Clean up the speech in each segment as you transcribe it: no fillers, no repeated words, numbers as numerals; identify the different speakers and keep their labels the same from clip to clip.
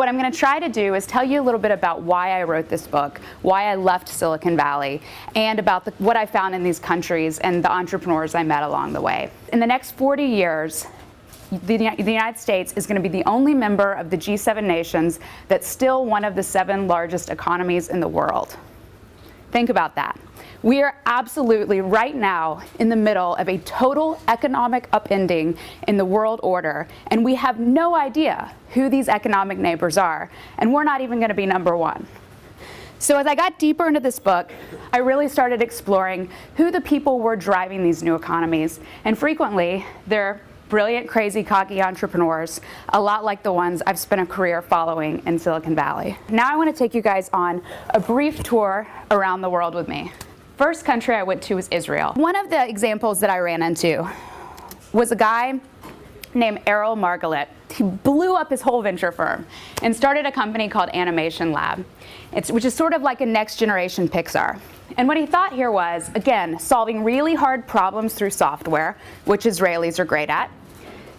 Speaker 1: What I'm going to try to do is tell you a little bit about why I wrote this book, why I left Silicon Valley, and about what I found in these countries and the entrepreneurs I met along the way. In the next 40 years, the United States is going to be the only member of the G7 nations that's still one of the 7 largest economies in the world. Think about that. We are absolutely right now in the middle of a total economic upending in the world order, and we have no idea who these economic neighbors are, and we're not even going to be number 1. So as I got deeper into this book, I really started exploring who the people were driving these new economies, and frequently they're brilliant, crazy, cocky entrepreneurs, a lot like the ones I've spent a career following in Silicon Valley. Now I want to take you guys on a brief tour around the world with me. First country I went to was Israel. One of the examples that I ran into was a guy named Errol Margalit. He blew up his whole venture firm and started a company called Animation Lab, which is sort of like a next generation Pixar. And what he thought here was, again, solving really hard problems through software, which Israelis are great at,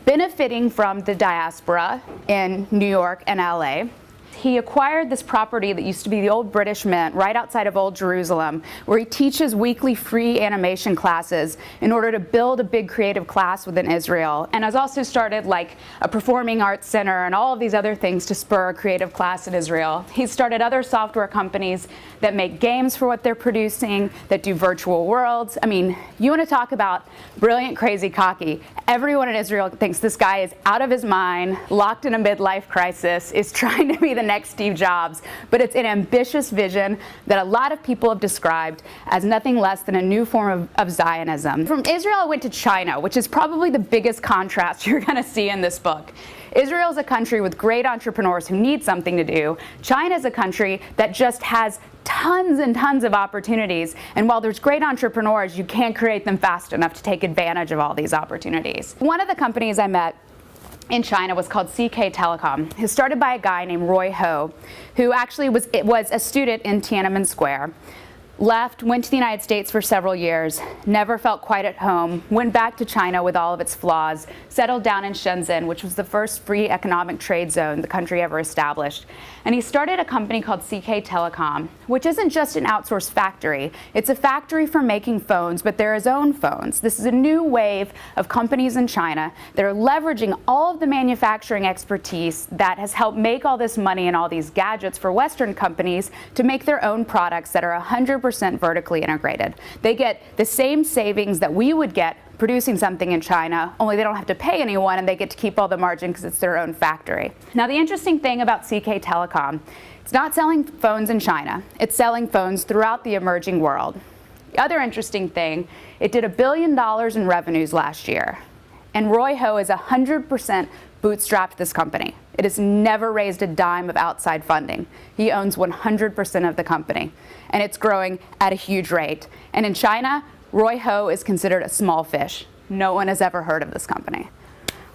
Speaker 1: benefiting from the diaspora in New York and LA. He acquired this property that used to be the old British Mint right outside of Old Jerusalem, where he teaches weekly free animation classes in order to build a big creative class within Israel, and has also started like a performing arts center and all of these other things to spur a creative class in Israel. He's started other software companies that make games for what they're producing, that do virtual worlds. I mean, you want to talk about brilliant, crazy, cocky. Everyone in Israel thinks this guy is out of his mind, locked in a midlife crisis, is trying to be the next Steve Jobs, but it's an ambitious vision that a lot of people have described as nothing less than a new form of Zionism. From Israel, I went to China, which is probably the biggest contrast you're going to see in this book. Israel is a country with great entrepreneurs who need something to do. China is a country that just has tons and tons of opportunities, and while there's great entrepreneurs, you can't create them fast enough to take advantage of all these opportunities. One of the companies I met in China was called CK Telecom. It was started by a guy named Roy Ho, who actually was a student in Tiananmen Square. Left, went to the United States for several years, never felt quite at home, went back to China with all of its flaws, settled down in Shenzhen, which was the first free economic trade zone the country ever established. And he started a company called CK Telecom, which isn't just an outsourced factory. It's a factory for making phones, but they're his own phones. This is a new wave of companies in China that are leveraging all of the manufacturing expertise that has helped make all this money and all these gadgets for Western companies to make their own products that are 100% vertically integrated. They get the same savings that we would get producing something in China, only they don't have to pay anyone and they get to keep all the margin because it's their own factory. Now, the interesting thing about CK Telecom, it's not selling phones in China, it's selling phones throughout the emerging world. The other interesting thing, it did $1 billion in revenues last year, and Roy Ho is 100% bootstrapped this company. It has never raised a dime of outside funding. He owns 100% of the company, and it's growing at a huge rate. And in China, Roy Ho is considered a small fish. No one has ever heard of this company.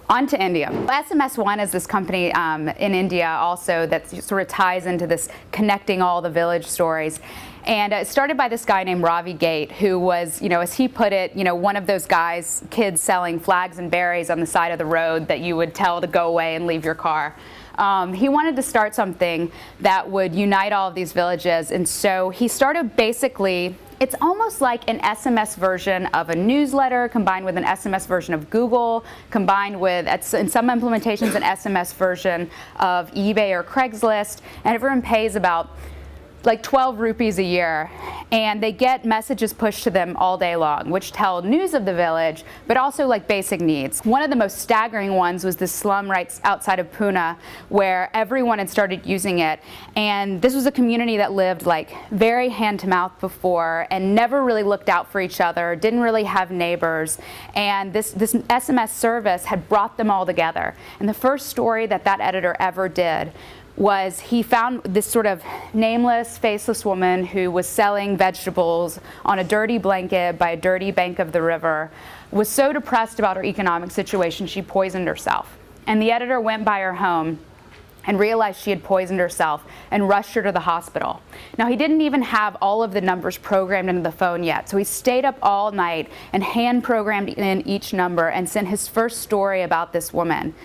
Speaker 1: On to India. SMS1 is this company in India also that sort of ties into this connecting all the village stories. And it started by this guy named Ravi Gate, who was, as he put it, one of those kids selling flags and berries on the side of the road that you would tell to go away and leave your car. He wanted to start something that would unite all of these villages, and so he started basically, it's almost like an SMS version of a newsletter combined with an SMS version of Google, combined with, in some implementations, an SMS version of eBay or Craigslist, and everyone pays about like 12 rupees a year, and they get messages pushed to them all day long, which tell news of the village, but also like basic needs. One of the most staggering ones was this slum right outside of Pune, where everyone had started using it, and this was a community that lived like very hand to mouth before and never really looked out for each other, didn't really have neighbors, and this SMS service had brought them all together. And the first story that editor ever did was he found this sort of nameless, faceless woman who was selling vegetables on a dirty blanket by a dirty bank of the river, was so depressed about her economic situation she poisoned herself. And the editor went by her home and realized she had poisoned herself and rushed her to the hospital. Now, he didn't even have all of the numbers programmed into the phone yet, so he stayed up all night and hand programmed in each number and sent his first story about this woman.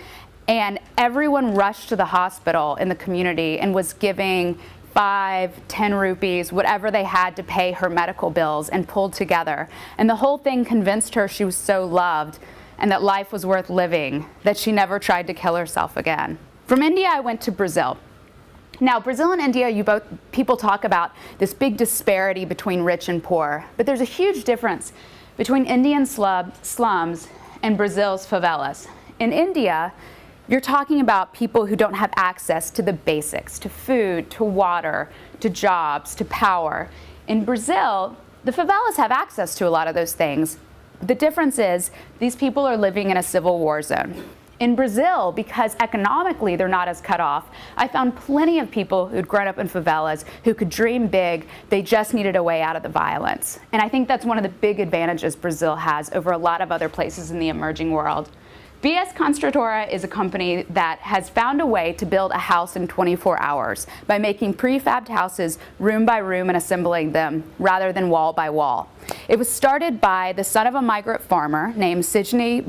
Speaker 1: And everyone rushed to the hospital in the community and was giving 5, 10 rupees, whatever they had to pay her medical bills, and pulled together. And the whole thing convinced her she was so loved and that life was worth living that she never tried to kill herself again. From India, I went to Brazil. Now, Brazil and India, people talk about this big disparity between rich and poor, but there's a huge difference between Indian slums and Brazil's favelas. In India, you're talking about people who don't have access to the basics, to food, to water, to jobs, to power. In Brazil, the favelas have access to a lot of those things. The difference is these people are living in a civil war zone. In Brazil, because economically they're not as cut off, I found plenty of people who'd grown up in favelas who could dream big. They just needed a way out of the violence. And I think that's one of the big advantages Brazil has over a lot of other places in the emerging world. BS Construtora is a company that has found a way to build a house in 24 hours by making prefabbed houses room by room and assembling them rather than wall by wall. It was started by the son of a migrant farmer named Sidney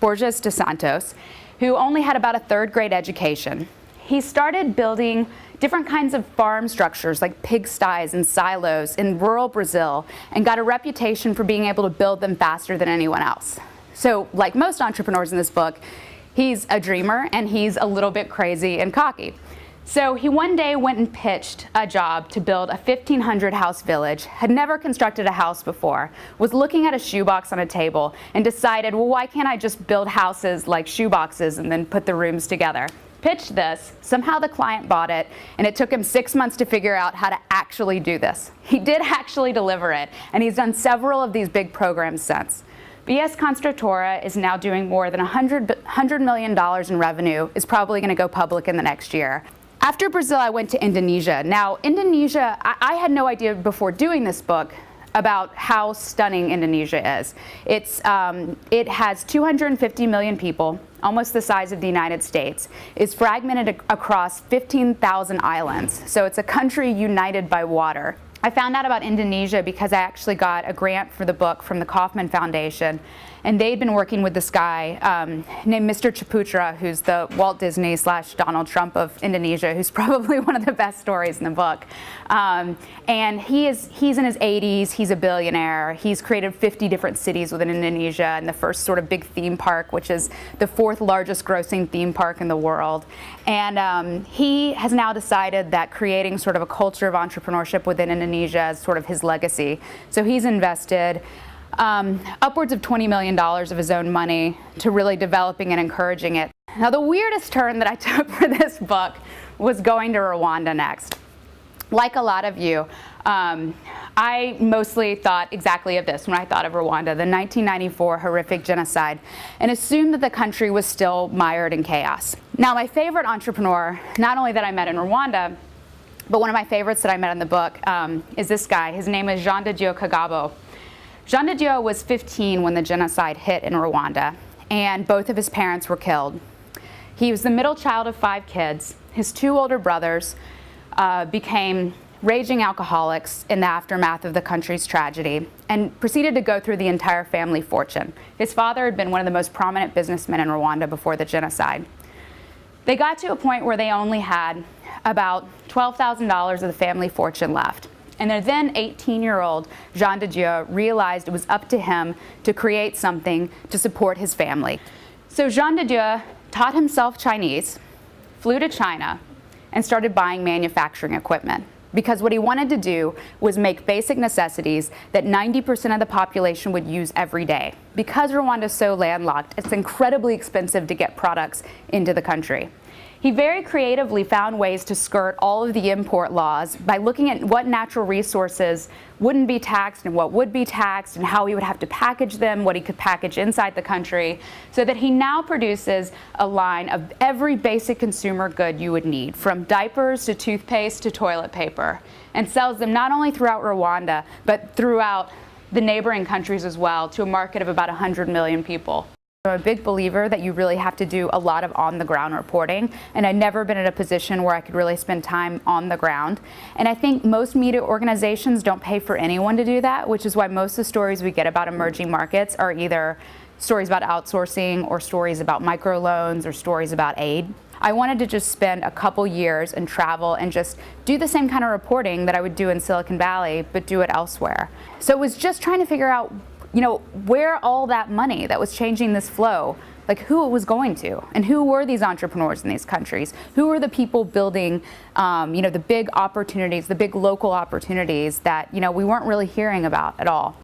Speaker 1: Borges de Santos, who only had about a third-grade education. He started building different kinds of farm structures like pigsties and silos in rural Brazil and got a reputation for being able to build them faster than anyone else. So, like most entrepreneurs in this book, he's a dreamer and he's a little bit crazy and cocky. So he one day went and pitched a job to build a 1,500 house village, had never constructed a house before, was looking at a shoebox on a table and decided, well, why can't I just build houses like shoeboxes and then put the rooms together? Pitched this, somehow the client bought it, and it took him 6 months to figure out how to actually do this. He did actually deliver it, and he's done several of these big programs since. BS Construtora is now doing more than $100 million in revenue, is probably going to go public in the next year. After Brazil, I went to Indonesia. Now, Indonesia, I had no idea before doing this book about how stunning Indonesia is. It has 250 million people, almost the size of the United States. It's fragmented across 15,000 islands. So it's a country united by water. I found out about Indonesia because I actually got a grant for the book from the Kauffman Foundation, and they'd been working with this guy named Mr. Ciputra, who's the Walt Disney / Donald Trump of Indonesia, who's probably one of the best stories in the book. And he's in his 80s, he's a billionaire, he's created 50 different cities within Indonesia and the first sort of big theme park, which is the 4th largest grossing theme park in the world. And he has now decided that creating sort of a culture of entrepreneurship within Indonesia is sort of his legacy. So he's invested upwards of $20 million of his own money to really developing and encouraging it. Now, the weirdest turn that I took for this book was going to Rwanda next. Like a lot of you, I mostly thought exactly of this when I thought of Rwanda, the 1994 horrific genocide, and assumed that the country was still mired in chaos. Now, my favorite entrepreneur, not only that I met in Rwanda, but one of my favorites that I met in the book is this guy. His name is Jean de Dieu Kagabo. Jean de Dieu was 15 when the genocide hit in Rwanda, and both of his parents were killed. He was the middle child of 5 kids. His 2 older brothers became raging alcoholics in the aftermath of the country's tragedy and proceeded to go through the entire family fortune. His father had been one of the most prominent businessmen in Rwanda before the genocide. They got to a point where they only had about $12,000 of the family fortune left. And their then 18-year-old Jean de Dieu realized it was up to him to create something to support his family. So Jean de Dieu taught himself Chinese, flew to China, and started buying manufacturing equipment. Because what he wanted to do was make basic necessities that 90% of the population would use every day. Because Rwanda is so landlocked, it's incredibly expensive to get products into the country. He very creatively found ways to skirt all of the import laws by looking at what natural resources wouldn't be taxed and what would be taxed and how he would have to package them, what he could package inside the country, so that he now produces a line of every basic consumer good you would need, from diapers to toothpaste to toilet paper, and sells them not only throughout Rwanda, but throughout the neighboring countries as well, to a market of about 100 million people. I'm a big believer that you really have to do a lot of on-the-ground reporting, and I've never been in a position where I could really spend time on the ground. And I think most media organizations don't pay for anyone to do that, which is why most of the stories we get about emerging markets are either stories about outsourcing or stories about microloans or stories about aid. I wanted to just spend a couple years and travel and just do the same kind of reporting that I would do in Silicon Valley, but do it elsewhere. So it was just trying to figure out, where all that money that was changing this flow, like who it was going to, and who were these entrepreneurs in these countries? Who were the people building, the big opportunities, the big local opportunities that, we weren't really hearing about at all.